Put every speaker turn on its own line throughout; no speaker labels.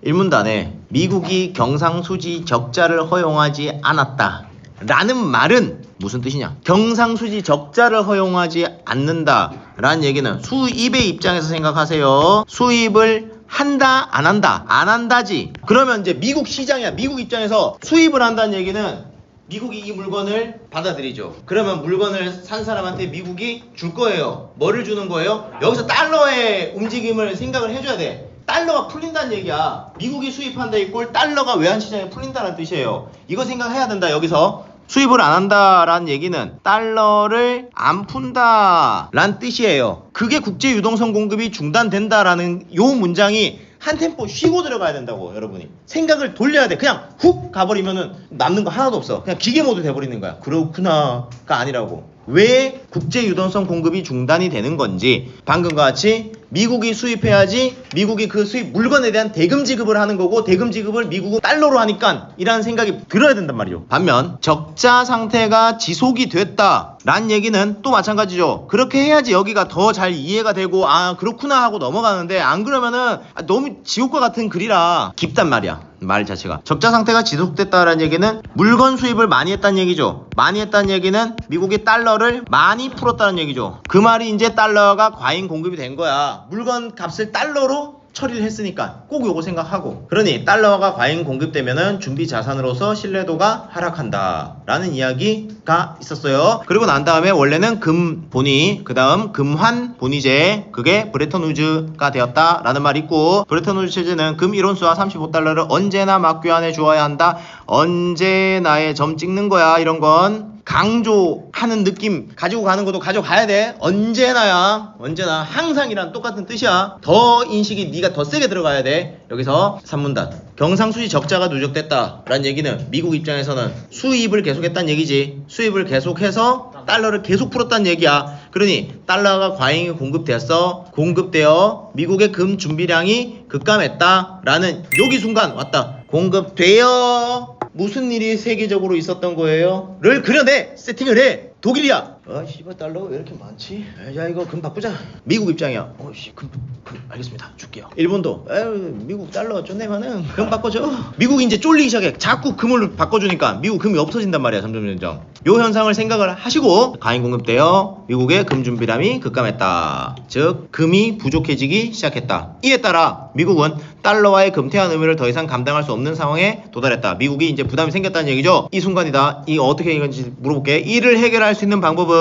일문단에 미국이 경상수지 적자를 허용하지 않았다 라는 말은 무슨 뜻이냐? 경상수지 적자를 허용하지 않는다 라는 얘기는 수입의 입장에서 생각하세요. 수입을 한다 안 한다? 안 한다지. 그러면 이제 미국 시장이야. 미국 입장에서 수입을 한다는 얘기는 미국이 이 물건을 받아들이죠. 그러면 물건을 산 사람한테 미국이 줄 거예요. 뭐를 주는 거예요? 여기서 달러의 움직임을 생각을 해줘야 돼. 달러가 풀린다는 얘기야. 미국이 수입한다 이꼴 달러가 외환시장에 풀린다는 뜻이에요. 이거 생각해야 된다. 여기서 수입을 안 한다라는 얘기는 달러를 안 푼다라는 뜻이에요. 그게 국제유동성 공급이 중단된다라는 요 문장이 한 템포 쉬고 들어가야 된다고. 여러분이 생각을 돌려야 돼. 그냥 훅 가버리면은 남는 거 하나도 없어. 그냥 기계 모드 돼버리는 거야. 그렇구나가 아니라고. 왜 국제유동성 공급이 중단이 되는 건지, 방금과 같이 미국이 수입해야지 미국이 그 수입 물건에 대한 대금 지급을 하는 거고, 대금 지급을 미국은 달러로 하니까 이라는 생각이 들어야 된단 말이죠. 반면 적자 상태가 지속이 됐다 라는 얘기는 또 마찬가지죠. 그렇게 해야지 여기가 더 잘 이해가 되고 아 그렇구나 하고 넘어가는데, 안 그러면은 너무 지옥과 같은 글이라 깊단 말이야. 말 자체가. 적자 상태가 지속됐다라는 얘기는 물건 수입을 많이 했다는 얘기죠. 많이 했다는 얘기는 미국이 달러를 많이 풀었다는 얘기죠. 그 말이 이제 달러가 과잉 공급이 된 거야. 물건 값을 달러로 처리를 했으니까 꼭 요거 생각하고. 그러니 달러가 과잉 공급되면은 준비 자산으로서 신뢰도가 하락한다 라는 이야기가 있었어요. 그리고 난 다음에 원래는 금 본위, 그 다음 금환 본위제, 그게 브레턴 우즈가 되었다 라는 말이 있고, 브레턴 우즈 체제는 금 1온수와 35달러를 언제나 맞교환해 주어야 한다, 언제나의 점 찍는 거야. 이런 건 강조하는 느낌 가지고 가는 것도 가져가야 돼. 언제나야. 언제나. 항상이란 똑같은 뜻이야. 더 인식이 네가 더 세게 들어가야 돼. 여기서 3문단. 경상수지 적자가 누적됐다 라는 얘기는 미국 입장에서는 수입을 계속했다는 얘기지. 수입을 계속해서 달러를 계속 풀었다는 얘기야. 그러니 달러가 과잉이 공급되어 미국의 금 준비량이 급감했다 라는 여기 순간 왔다. 공급되어 무슨 일이 세계적으로 있었던 거예요? 를 그려내! 세팅을 해! 독일이야! 씨발 달러가 왜 이렇게 많지? 야 이거 금 바꾸자. 미국 입장이야. 금 알겠습니다. 줄게요. 일본도 미국 달러 쫓내면은 금 바꿔줘. 미국이 이제 쫄리기 시작해. 자꾸 금을 바꿔주니까 미국 금이 없어진단 말이야. 점점 요 현상을 생각을 하시고, 과잉 공급되어 미국의 금 준비량이 급감했다. 즉 금이 부족해지기 시작했다. 이에 따라 미국은 달러와의 금태환 의무를 더 이상 감당할 수 없는 상황에 도달했다. 미국이 이제 부담이 생겼다는 얘기죠. 이 순간이다. 이 어떻게 이건지 물어볼게. 이를 해결할 수 있는 방법은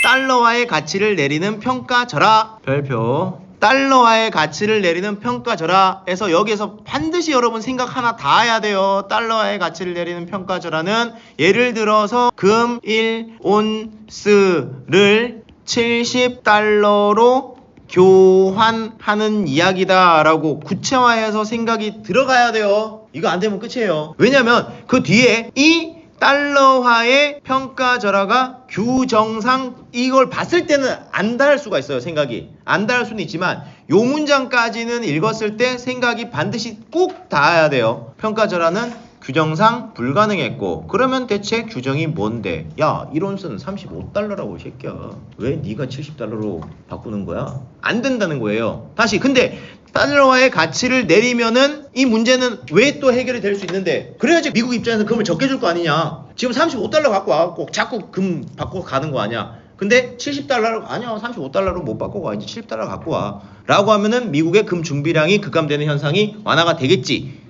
달러와의 가치를 내리는 평가절하. 별표. 달러와의 가치를 내리는 평가절하에서 여기에서 반드시 여러분 생각 하나 다 해야 돼요. 달러와의 가치를 내리는 평가절하는 예를 들어서 금 1온스를 70달러로 교환하는 이야기다 라고 구체화해서 생각이 들어가야 돼요. 이거 안 되면 끝이에요. 왜냐면 그 뒤에 이 달러화의 평가절하가 규정상 이걸 봤을 때는 안 닿을 수가 있어요. 생각이 안 닿을 수는 있지만 요 문장까지는 읽었을 때 생각이 반드시 꼭 닿아야 돼요. 평가절하는 규정상 불가능했고, 그러면 대체 규정이 뭔데? 야 1온스는 35달러라고 이 새끼야. 왜 네가 70달러로 바꾸는 거야? 안 된다는 거예요. 다시 근데 달러화의 가치를 내리면은 이 문제는 왜 또 해결이 될 수 있는데, 그래야지 미국 입장에서 금을 적게 줄 거 아니냐. 지금 35달러 갖고 와갖고 자꾸 금 바꿔 가는 거 아니야. 근데 70달러로 아니야 35달러로 못 바꿔 와, 이제 70달러 갖고 와 라고 하면은 미국의 금 준비량이 급감되는 현상이 완화가 되지.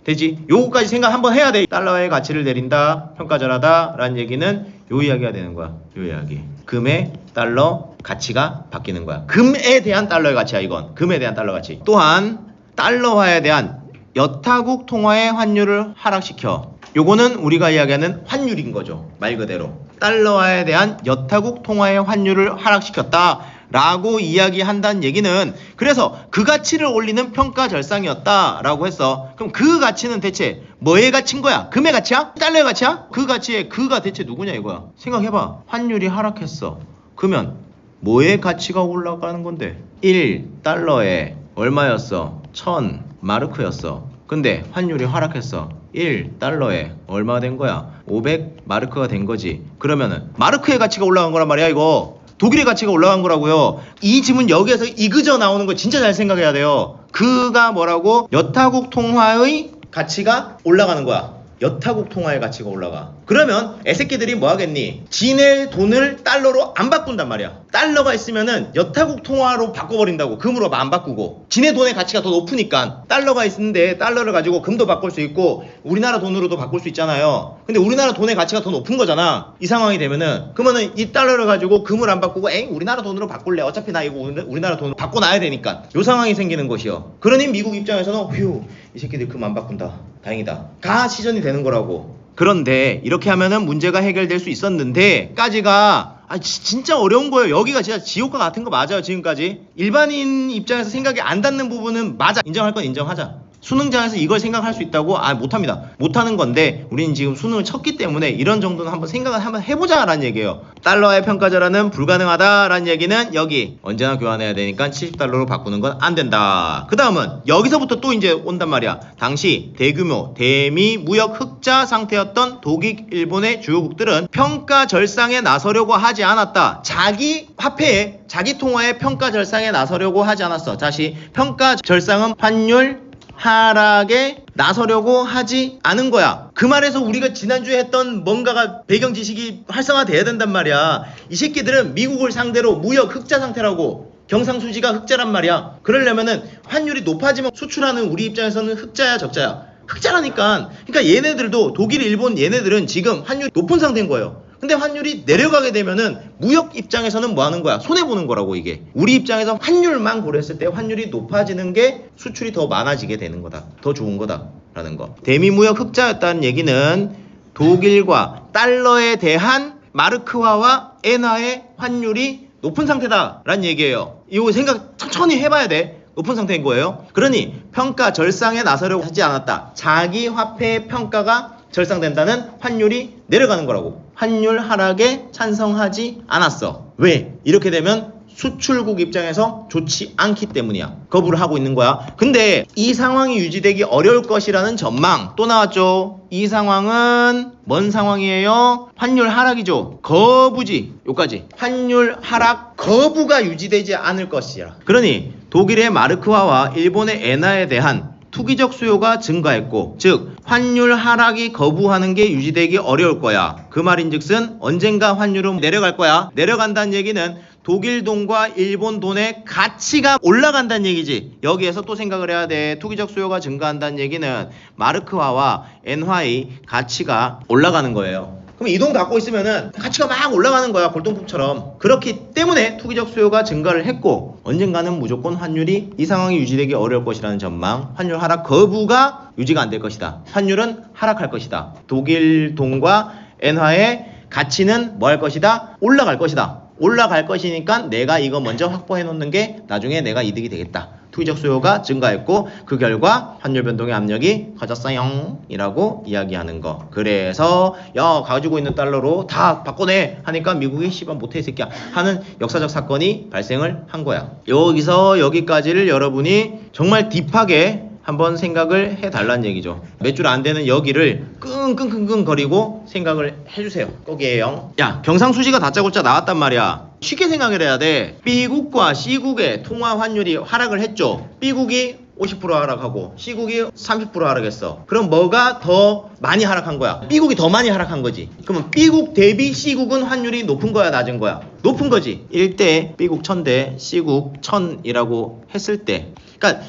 요거까지 생각 한번 해야 돼. 달러의 가치를 내린다, 평가절하다 라는 얘기는 요 이야기가 되는 거야. 요 이야기. 금의 달러 가치가 바뀌는 거야. 금에 대한 달러의 가치야. 이건 금에 대한 달러 가치. 또한 달러화에 대한 여타국 통화의 환율을 하락시켜. 요거는 우리가 이야기하는 환율인 거죠. 말 그대로 달러화에 대한 여타국 통화의 환율을 하락시켰다 라고 이야기한다는 얘기는, 그래서 그 가치를 올리는 평가절상이었다 라고 했어. 그럼 그 가치는 대체 뭐의 가치인 거야? 금의 가치야? 달러의 가치야? 그 가치의 그가 대체 누구냐 이거야. 생각해봐. 환율이 하락했어. 그러면 뭐의 가치가 올라가는 건데? 1달러에 얼마였어? 1000 마르크였어. 근데 환율이 하락했어. 1달러에 얼마 된 거야? 500 마르크가 된 거지. 그러면은 마르크의 가치가 올라간 거란 말이야 이거. 독일의 가치가 올라간 거라고요. 이 지문 여기에서 이그저 나오는 거 진짜 잘 생각해야 돼요. 그가 뭐라고? 여타국 통화의 가치가 올라가는 거야. 여타국 통화의 가치가 올라가. 그러면 애새끼들이 뭐 하겠니? 지네 돈을 달러로 안 바꾼단 말이야. 달러가 있으면은 여타국 통화로 바꿔버린다고. 금으로 안 바꾸고. 지네 돈의 가치가 더 높으니까. 달러가 있는데 달러를 가지고 금도 바꿀 수 있고 우리나라 돈으로도 바꿀 수 있잖아요. 근데 우리나라 돈의 가치가 더 높은 거잖아. 이 상황이 되면은. 그러면은 이 달러를 가지고 금을 안 바꾸고 우리나라 돈으로 바꿀래. 어차피 나 이거 우리나라 돈으로 바꿔놔야 되니까. 요 상황이 생기는 것이요. 그러니 미국 입장에서는 휴, 이 새끼들 금 안 바꾼다. 다행이다. 가 시전이 되는 거라고. 그런데 이렇게 하면은 문제가 해결될 수 있었는데 까지가 진짜 어려운 거예요. 여기가 진짜 지옥과 같은 거 맞아요. 지금까지 일반인 입장에서 생각이 안 닿는 부분은 맞아. 인정할 건 인정하자. 수능장에서 이걸 생각할 수 있다고? 못합니다. 못하는 건데 우리는 지금 수능을 쳤기 때문에 이런 정도는 한번 생각을 한번 해보자 라는 얘기예요. 달러의 평가절하는 불가능하다 라는 얘기는 여기 언제나 교환해야 되니까 70달러로 바꾸는 건 안 된다. 그 다음은 여기서부터 또 이제 온단 말이야. 당시 대규모 대미 무역 흑자 상태였던 독일, 일본의 주요국들은 평가 절상에 나서려고 하지 않았다. 자기 화폐에 자기 통화의 평가 절상에 나서려고 하지 않았어. 다시 평가 절상은 환율 하락에 나서려고 하지 않은 거야. 그 말에서 우리가 지난주에 했던 뭔가가 배경 지식이 활성화돼야 된단 말이야. 이 새끼들은 미국을 상대로 무역 흑자 상태라고. 경상수지가 흑자란 말이야. 그러려면은 환율이 높아지면 수출하는 우리 입장에서는 흑자야 적자야? 흑자라니까. 그러니까 얘네들도 독일, 일본 얘네들은 지금 환율이 높은 상태인 거예요. 근데 환율이 내려가게 되면은 무역 입장에서는 뭐 하는 거야? 손해보는 거라고 이게. 우리 입장에서 환율만 고려했을 때 환율이 높아지는 게 수출이 더 많아지게 되는 거다. 더 좋은 거다라는 거. 대미무역 흑자였다는 얘기는 독일과 달러에 대한 마르크화와 엔화의 환율이 높은 상태다라는 얘기예요. 이거 생각 천천히 해봐야 돼. 높은 상태인 거예요. 그러니 평가 절상에 나서려고 하지 않았다. 자기 화폐의 평가가 절상된다는 환율이 내려가는 거라고. 환율 하락에 찬성하지 않았어. 왜? 이렇게 되면 수출국 입장에서 좋지 않기 때문이야. 거부를 하고 있는 거야. 근데 이 상황이 유지되기 어려울 것이라는 전망 또 나왔죠. 이 상황은 뭔 상황이에요? 환율 하락이죠. 거부지. 요까지. 환율 하락 거부가 유지되지 않을 것이라. 그러니 독일의 마르크화와 일본의 엔화에 대한 투기적 수요가 증가했고, 즉 환율 하락이 거부하는 게 유지되기 어려울 거야. 그 말인즉슨 언젠가 환율은 내려갈 거야. 내려간다는 얘기는 독일 돈과 일본 돈의 가치가 올라간다는 얘기지. 여기에서 또 생각을 해야 돼. 투기적 수요가 증가한다는 얘기는 마르크화와 엔화의 가치가 올라가는 거예요. 그럼 이 돈 갖고 있으면은 가치가 막 올라가는 거야. 골동품처럼. 그렇기 때문에 투기적 수요가 증가를 했고, 언젠가는 무조건 환율이 이 상황이 유지되기 어려울 것이라는 전망, 환율 하락 거부가 유지가 안 될 것이다. 환율은 하락할 것이다. 독일 돈과 엔화의 가치는 뭐 할 것이다? 올라갈 것이다. 올라갈 것이니까 내가 이거 먼저 확보해 놓는 게 나중에 내가 이득이 되겠다. 투기적 수요가 증가했고 그 결과 환율 변동의 압력이 커졌어요 이라고 이야기하는 거. 그래서 야 가지고 있는 달러로 다 바꿔내 하니까 미국이 씨발 못해 이 새끼야 하는 역사적 사건이 발생을 한 거야. 여기서 여기까지를 여러분이 정말 딥하게 한번 생각을 해달라는 얘기죠. 몇 줄 안 되는 여기를 끙끙끙끙 거리고 생각을 해주세요. 꼭이에요. 야 경상수지가 다짜고짜 나왔단 말이야. 쉽게 생각을 해야 돼. B국과 C국의 통화 환율이 하락을 했죠. B국이 50% 하락하고 C국이 30% 하락했어. 그럼 뭐가 더 많이 하락한 거야? B국이 더 많이 하락한 거지. 그러면 B국 대비 C국은 환율이 높은 거야 낮은 거야? 높은 거지. 1대 B국 1000대 C국 1000이라고 했을 때, 그러니까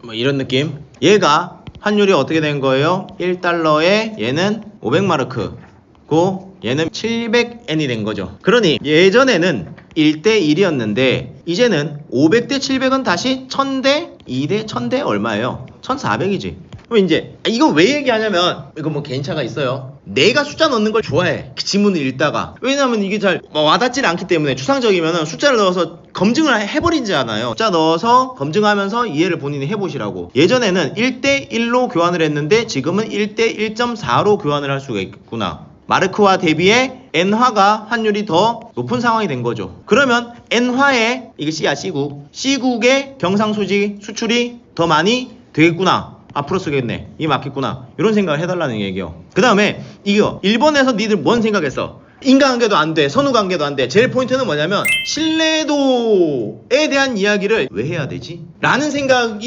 뭐 이런 느낌. 얘가 환율이 어떻게 된 거예요? 1달러에 얘는 500마르크고 얘는 700엔이 된 거죠. 그러니 예전에는 1대 1이었는데 이제는 500대 700은 다시 1000대 2대 1000대 얼마예요? 1400이지. 그럼 이제 이거 왜 얘기하냐면 이거 뭐 개인차가 있어요. 내가 숫자 넣는 걸 좋아해. 그 지문을 읽다가. 왜냐면 이게 잘 와닿질 않기 때문에 추상적이면 숫자를 넣어서 검증을 해버리잖아요. 숫자 넣어서 검증하면서 이해를 본인이 해보시라고. 예전에는 1대 1로 교환을 했는데 지금은 1대 1.4로 교환을 할 수가 있구나. 마르크화 대비에 엔화가 환율이 더 높은 상황이 된 거죠. 그러면 엔화에 이게 C야 C국. C국의 경상수지 수출이 더 많이 되겠구나. 앞으로 쓰겠네. 이게 맞겠구나. 이런 생각을 해달라는 얘기예요. 그 다음에 이거 일본에서 니들 뭔 생각했어? 인간관계도 안 돼, 선후관계도 안 돼. 제일 포인트는 뭐냐면 신뢰도에 대한 이야기를 왜 해야 되지? 라는 생각을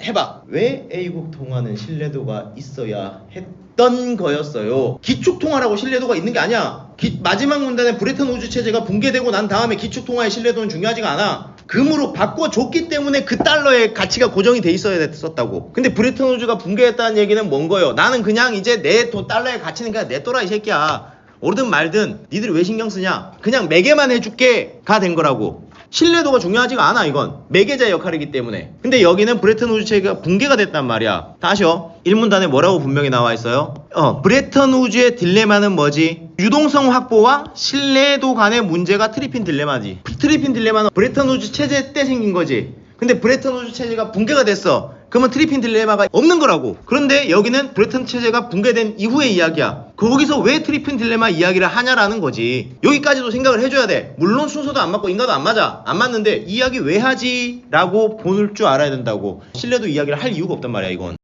해봐. 왜 A국 통화는 신뢰도가 있어야 했던 거였어요? 기축통화라고 신뢰도가 있는 게 아니야. 마지막 문단에 브레튼 우즈 체제가 붕괴되고 난 다음에 기축통화의 신뢰도는 중요하지가 않아. 금으로 바꿔줬기 때문에 그 달러의 가치가 고정이 돼 있어야 됐었다고. 근데 브레튼 우즈가 붕괴했다는 얘기는 뭔 거예요? 나는 그냥 이제 내 달러의 가치는 그냥 냈더라 이 새끼야. 오르든 말든 니들이 왜 신경 쓰냐? 그냥 매개만 해줄게 가 된 거라고. 신뢰도가 중요하지가 않아. 이건 매개자의 역할이기 때문에. 근데 여기는 브레튼 우즈 체제가 붕괴가 됐단 말이야. 다시요. 1문단에 뭐라고 분명히 나와 있어요? 브레튼 우즈의 딜레마는 뭐지? 유동성 확보와 신뢰도 간의 문제가 트리핀 딜레마지. 트리핀 딜레마는 브레튼 우즈 체제 때 생긴 거지. 근데 브레튼 우즈 체제가 붕괴가 됐어. 그러면 트리핀 딜레마가 없는 거라고. 그런데 여기는 브레튼 체제가 붕괴된 이후의 이야기야. 거기서 왜 트리핀 딜레마 이야기를 하냐라는 거지. 여기까지도 생각을 해줘야 돼. 물론 순서도 안 맞고 인과도 안 맞아. 안 맞는데 이 이야기 왜 하지? 라고 보는 줄 알아야 된다고. 신뢰도 이야기를 할 이유가 없단 말이야 이건.